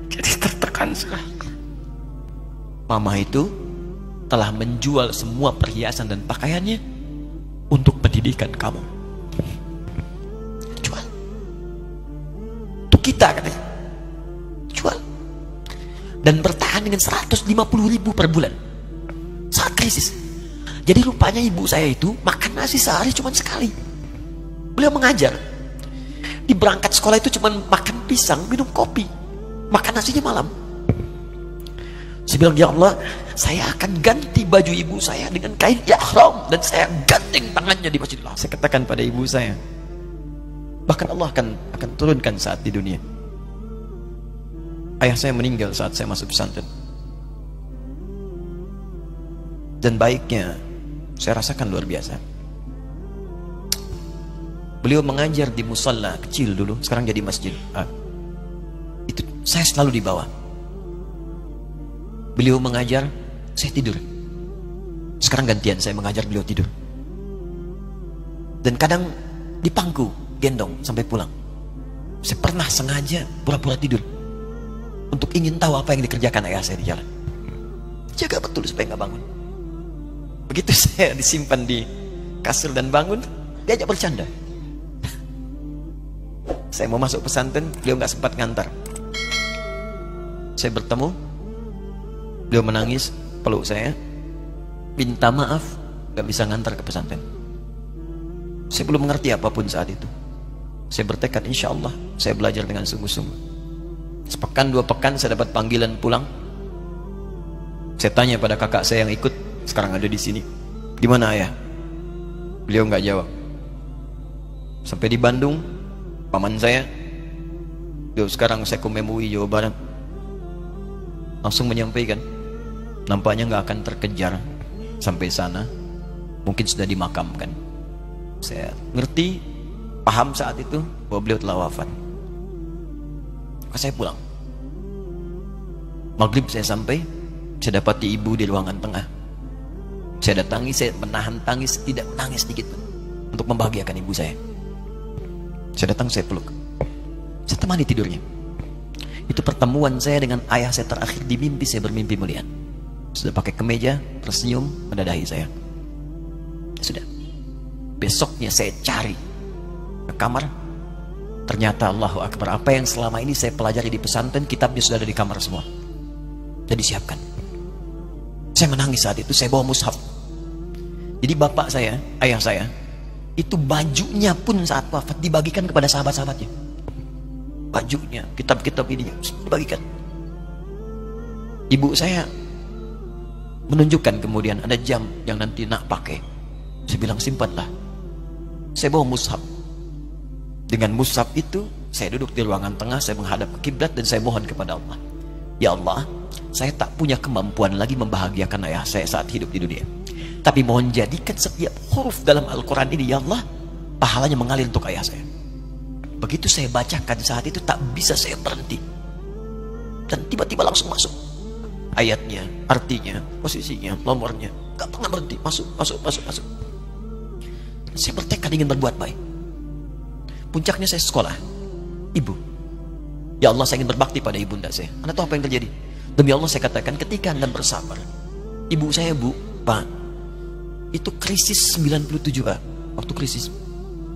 Jadi tertekan sekali. Mama itu telah menjual semua perhiasan dan pakaiannya untuk pendidikan kamu. Jual. Untuk kita katanya. Jual. Dan bertahan dengan 150.000 per bulan saat krisis. Jadi rupanya ibu saya itu makan nasi sehari cuma sekali. Beliau mengajar. Di berangkat sekolah itu cuma makan pisang, minum kopi. Makan nasinya malam. Saya bilang, ya Allah, saya akan ganti baju ibu saya dengan kain ihram dan saya gandeng tangannya di Masjidil Haram. Saya katakan pada ibu saya, bahkan Allah akan turunkan saat di dunia. Ayah saya meninggal saat saya masuk pesantren. Dan baiknya saya rasakan luar biasa. Beliau mengajar di musalla kecil dulu, sekarang jadi masjid. Itu saya selalu dibawa. Beliau mengajar, saya tidur. Sekarang gantian saya mengajar, beliau tidur. Dan kadang di pangku, gendong sampai pulang. Saya pernah sengaja pura-pura tidur untuk ingin tahu apa yang dikerjakan ayah saya di jalan. Jaga betul supaya nggak bangun. Begitu saya disimpan di kasur dan bangun, diajak bercanda. Saya mau masuk pesantren, beliau nggak sempat ngantar. Saya bertemu, beliau menangis, peluk saya, minta maaf, nggak bisa ngantar ke pesantren. Saya belum mengerti apapun saat itu. Saya bertekad, insya Allah saya belajar dengan sungguh-sungguh. Sepekan 2 pekan saya dapat panggilan pulang. Saya tanya pada kakak saya yang ikut, sekarang ada di sini. Di mana ayah? Beliau nggak jawab. Sampai di Bandung, paman saya, beliau sekarang Sekom MUI Jawa Barat, langsung menyampaikan, nampaknya nggak akan terkejar sampai sana, mungkin sudah dimakamkan. Saya ngerti, paham saat itu bahwa beliau telah wafat. Maka saya pulang. Maghrib saya sampai, saya dapati ibu di ruangan tengah. Saya datangi, saya menahan tangis, tidak menangis sedikit pun, untuk membahagiakan ibu saya. Saya datang, saya peluk, saya temani tidurnya. Itu pertemuan saya dengan ayah saya terakhir di mimpi. Saya bermimpi melihat sudah pakai kemeja, tersenyum, mendadahi saya. Sudah. Besoknya saya cari ke kamar. Ternyata Allahu Akbar, apa yang selama ini saya pelajari di pesantren, kitabnya sudah ada di kamar semua, sudah disiapkan. Saya menangis saat itu. Saya bawa mushaf. Jadi bapak saya, ayah saya, itu bajunya pun saat wafat dibagikan kepada sahabat-sahabatnya. Bajunya, kitab-kitab ini dibagikan. Ibu saya menunjukkan kemudian ada jam yang nanti nak pakai. Saya bilang, simpanlah. Saya bawa mushaf. Dengan mushaf itu saya duduk di ruangan tengah, saya menghadap ke kiblat dan saya mohon kepada Allah, ya Allah, saya tak punya kemampuan lagi membahagiakan ayah saya saat hidup di dunia, tapi mohon jadikan setiap huruf dalam Al-Quran ini, ya Allah, pahalanya mengalir untuk ayah saya. Begitu saya bacakan saat itu, tak bisa saya berhenti. Dan tiba-tiba langsung masuk ayatnya, artinya, posisinya, nomornya. Gak pernah berhenti, masuk. Saya bertekad ingin berbuat baik. Puncaknya saya sekolah. Ibu, ya Allah, saya ingin berbakti pada ibunda saya. Anda tahu apa yang terjadi? Demi Allah saya katakan, ketika Anda bersabar. Ibu saya, Bu, Pak, itu krisis 97, Pak. Waktu krisis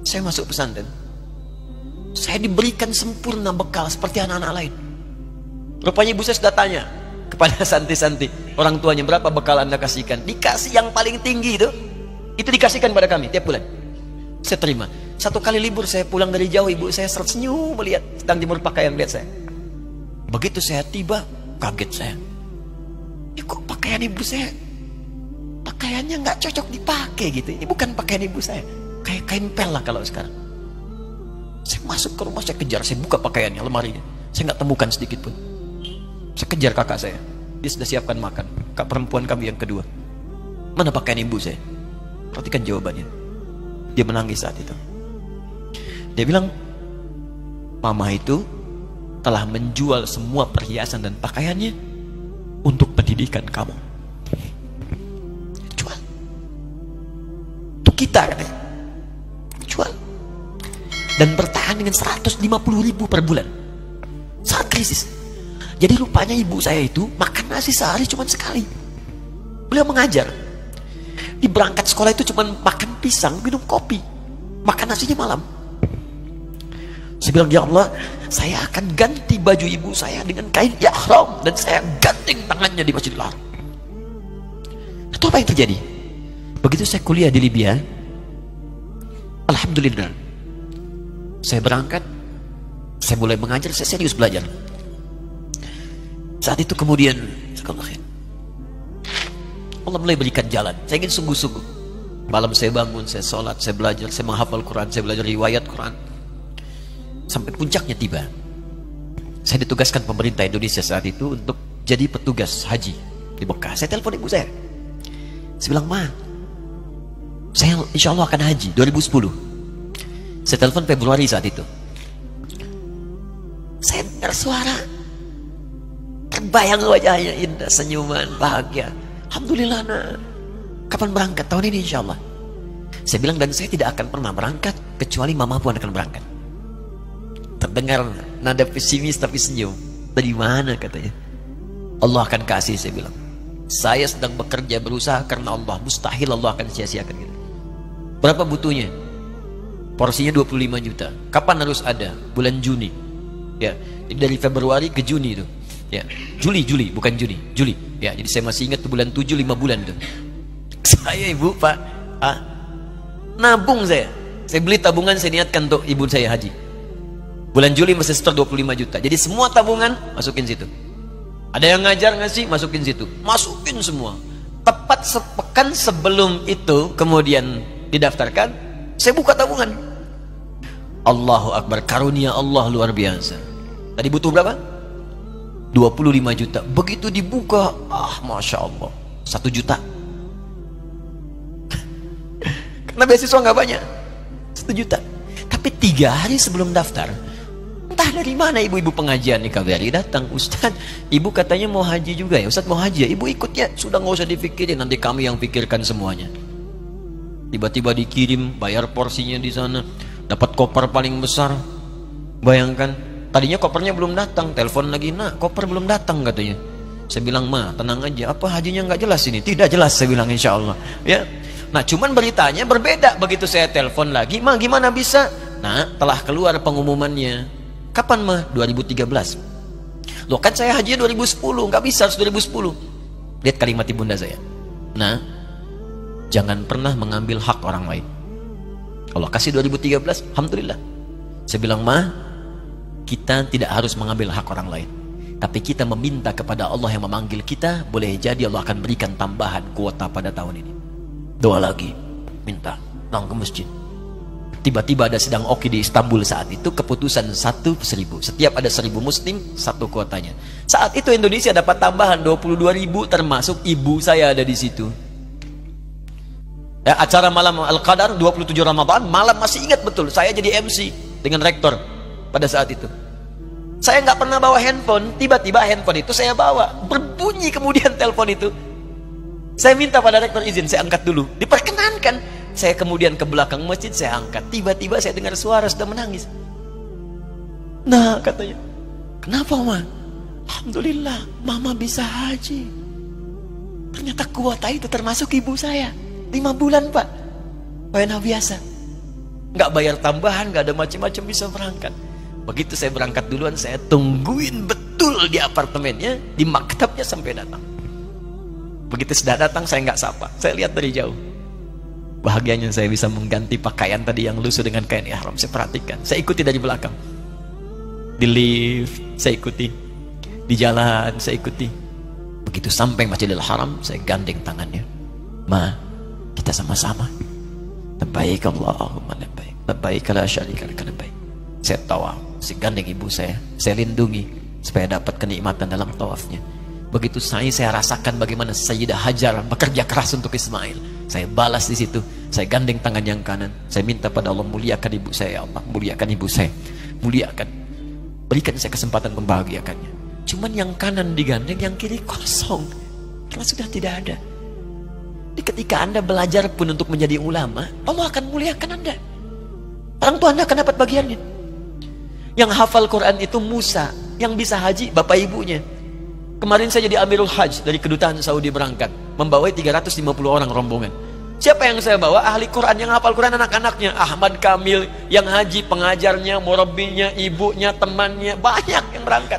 saya masuk pesantren, saya diberikan sempurna bekal seperti anak-anak lain. Rupanya ibu saya sudah tanya kepada santi-santi, orang tuanya, berapa bekal Anda kasihkan? Dikasih yang paling tinggi itu dikasihkan pada kami tiap bulan. Saya terima. Satu kali libur saya pulang dari jauh, ibu saya tersenyum melihat sedang jemur pakaian, melihat saya. Begitu saya tiba, kaget saya. Kok pakaian ibu saya, pakaiannya nggak cocok dipakai gitu. Ini bukan pakaian ibu saya, kayak kain pel lah kalau sekarang. Saya masuk ke rumah, saya kejar, saya buka pakaiannya, lemarinya, saya nggak temukan sedikit pun. Saya kejar kakak saya, dia sudah siapkan makan. Kak perempuan kami yang kedua, mana pakaian ibu saya? Perhatikan jawabannya. Dia menangis saat itu. Dia bilang, mama itu telah menjual semua perhiasan dan pakaiannya untuk pendidikan kamu. Jual. Untuk kita katanya. Jual. dan bertahan dengan 150.000 per bulan. Saat krisis. Jadi rupanya ibu saya itu makan nasi sehari cuma sekali. Beliau mengajar. Di berangkat sekolah itu cuma makan pisang, minum kopi. Makan nasinya malam. Saya bilang, ya Allah, saya akan ganti baju ibu saya dengan kain ihram dan saya gandeng tangannya di Masjidil Haram. Itu apa yang terjadi? Begitu saya kuliah di Libya, alhamdulillah, saya berangkat, saya mulai mengajar, saya serius belajar. Saat itu kemudian Allah mulai berikan jalan. Saya ingin sungguh-sungguh. Malam saya bangun, saya sholat, saya belajar, saya menghafal Quran, saya belajar riwayat Quran. Sampai puncaknya tiba. Saya ditugaskan pemerintah Indonesia saat itu untuk jadi petugas haji di Mekah. Saya telepon ibu saya. Saya bilang, Ma, saya insya Allah akan haji 2010. Saya telepon Februari saat itu. Saya dengar suara, terbayang wajahnya indah, senyuman, bahagia. Alhamdulillah, nak. Kapan berangkat? Tahun ini insya Allah. Saya bilang, dan saya tidak akan pernah berangkat kecuali mama pun akan berangkat. Terdengar nada pesimis tapi senyum. Dari mana katanya? Allah akan kasih, saya bilang. Saya sedang bekerja berusaha karena Allah. Mustahil Allah akan sia-siakan gitu. Berapa butuhnya? Porsinya 25 juta. Kapan harus ada? Bulan Juni. Ya, jadi dari Februari ke Juni itu. Ya, Juli bukan Juni, Juli. Ya, jadi saya masih ingat bulan 7 5 bulan itu. Saya ibu, Pak, nabung saya. Saya beli tabungan, saya niatkan untuk ibu saya haji. Bulan Juli masih setor 25 juta. Jadi semua tabungan masukin situ. Ada yang ngajar ngasih, masukin situ. Masukin semua. Tepat sepekan sebelum itu kemudian didaftarkan, saya buka tabungan. Allahu Akbar, karunia Allah luar biasa. Tadi butuh berapa? 25 juta. Begitu dibuka, Masya Allah, 1 juta. Karena beasiswa nggak banyak, 1 juta. Tapi 3 hari sebelum daftar, entah dari mana ibu-ibu pengajian di KBRI datang, Ustadz, ibu katanya mau haji juga ya, Ustadz mau haji ya, ibu ikut ya, sudah nggak usah dipikirin, nanti kami yang pikirkan semuanya. Tiba-tiba dikirim, bayar porsinya di sana, dapat koper paling besar. Bayangkan, tadinya kopernya belum datang, telepon lagi, nak, koper belum datang katanya. Saya bilang, Ma, tenang aja, apa hajinya nggak jelas ini? Tidak jelas, saya bilang, insya Allah. Ya, nah cuman beritanya berbeda. Begitu saya telepon lagi, Ma, gimana bisa? Nah, telah keluar pengumumannya. Kapan, Ma? 2013. Loh, kan saya haji 2010, nggak bisa, harus 2010. Lihat kalimat ibunda saya. Nah, jangan pernah mengambil hak orang lain. Allah kasih 2013, alhamdulillah. Saya bilang, Ma, kita tidak harus mengambil hak orang lain, tapi kita meminta kepada Allah yang memanggil kita. Boleh jadi Allah akan berikan tambahan kuota pada tahun ini. Doa lagi, minta, datang ke masjid. Tiba-tiba ada sedang oki di Istanbul saat itu, keputusan 1.000. Setiap ada 1.000 muslim, 1 kuotanya. Saat itu Indonesia dapat tambahan 22.000, termasuk ibu saya ada di situ. Ya, acara malam Al-Qadar 27 Ramadan, malam masih ingat betul, saya jadi MC dengan rektor pada saat itu. Saya nggak pernah bawa handphone, tiba-tiba handphone itu saya bawa, berbunyi kemudian telepon itu. Saya minta pada rektor izin, saya angkat dulu, diperkenankan. Saya kemudian ke belakang masjid, saya angkat. Tiba-tiba saya dengar suara sudah menangis. Nah, katanya, kenapa, Ma? Alhamdulillah, Mama bisa haji. Ternyata kuota itu termasuk ibu saya. 5 bulan, Pak. Wena biasa. Nggak bayar tambahan, nggak ada macam-macam, bisa berangkat. Begitu saya berangkat duluan, saya tungguin betul di apartemennya, di maktabnya sampai datang. Begitu sudah datang, saya nggak sapa. Saya lihat dari jauh. Bahagianya saya bisa mengganti pakaian tadi yang lusuh dengan kain ihram. Saya perhatikan, saya ikuti dari belakang. Di lift, saya ikuti. Di jalan, saya ikuti. Begitu sampai Masjidil Haram, saya gandeng tangannya. Ma, kita sama-sama. Labbaik Allahumma labbaik. Labbaik la syarika lak labbaik. Saya tawaf, saya gandeng ibu saya lindungi supaya dapat kenikmatan dalam tawafnya. Begitu saya rasakan bagaimana Sayyidah Hajar bekerja keras untuk Ismail. Saya balas di situ. Saya gandeng tangan yang kanan. Saya minta pada Allah, muliakan ibu saya, ya Allah, muliakan ibu saya, muliakan, berikan saya kesempatan membahagiakannya. Cuman yang kanan digandeng, yang kiri kosong, karena sudah tidak ada. Jadi ketika Anda belajar pun untuk menjadi ulama, Allah akan muliakan Anda. Orang tua Anda akan dapat bagiannya. Yang hafal Quran itu Musa, yang bisa haji bapak ibunya. Kemarin saya jadi Amirul Hajj dari kedutaan Saudi berangkat, membawai 350 orang rombongan. Siapa yang saya bawa? Ahli Quran yang hafal Quran, anak-anaknya. Ahmad Kamil yang haji, pengajarnya, murabbinya, ibunya, temannya, banyak yang berangkat.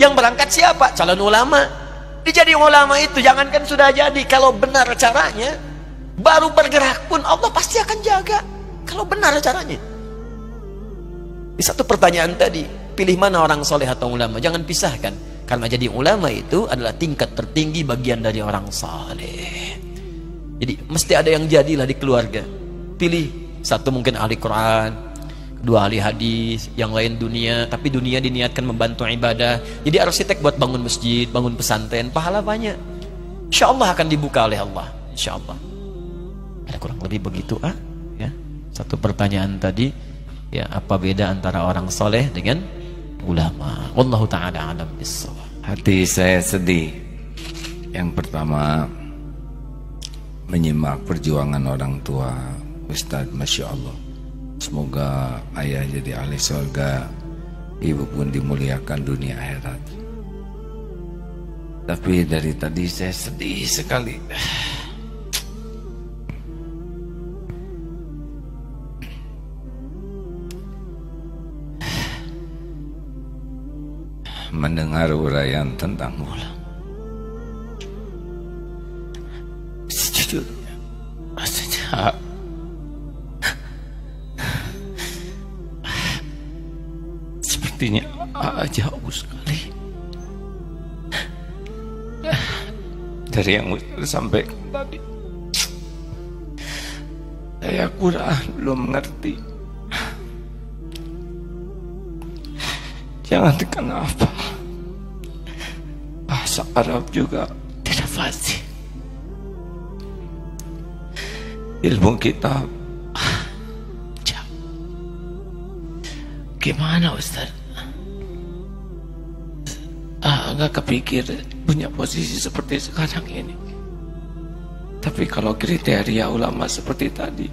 Yang berangkat siapa? Calon ulama. Dijadi ulama itu jangankan sudah jadi, kalau benar caranya, baru bergerak pun Allah pasti akan jaga. Kalau benar caranya. Di satu pertanyaan tadi, pilih mana orang soleh atau ulama? Jangan pisahkan. Karena jadi ulama itu adalah tingkat tertinggi bagian dari orang soleh. Jadi mesti ada yang jadilah di keluarga. Pilih satu mungkin ahli Quran, dua ahli hadis, yang lain dunia. Tapi dunia diniatkan membantu ibadah. Jadi arsitek buat bangun masjid, bangun pesantren, pahala banyak. Insya Allah akan dibuka oleh Allah. Insya Allah. Ada kurang lebih begitu ya. Satu pertanyaan tadi. Ya, apa beda antara orang soleh dengan ulama? Wallahu ta'ala alam bissawab. Hati saya sedih. Yang pertama, menyimak perjuangan orang tua Ustadz, Masya Allah. Semoga ayah jadi ahli surga, ibu pun dimuliakan dunia akhirat. Tapi dari tadi saya sedih sekali. Mendengar uraian tentang ulama. Sejujurnya, rasanya sepertinya jauh sekali dari yang disampaikan tadi. Saya Quran belum mengerti. Jangan kenapa bahasa Arab juga tidak fasih. Ilmu kita jauh. Gimana Ustaz? Nggak kepikir punya posisi seperti sekarang ini. Tapi kalau kriteria ulama seperti tadi,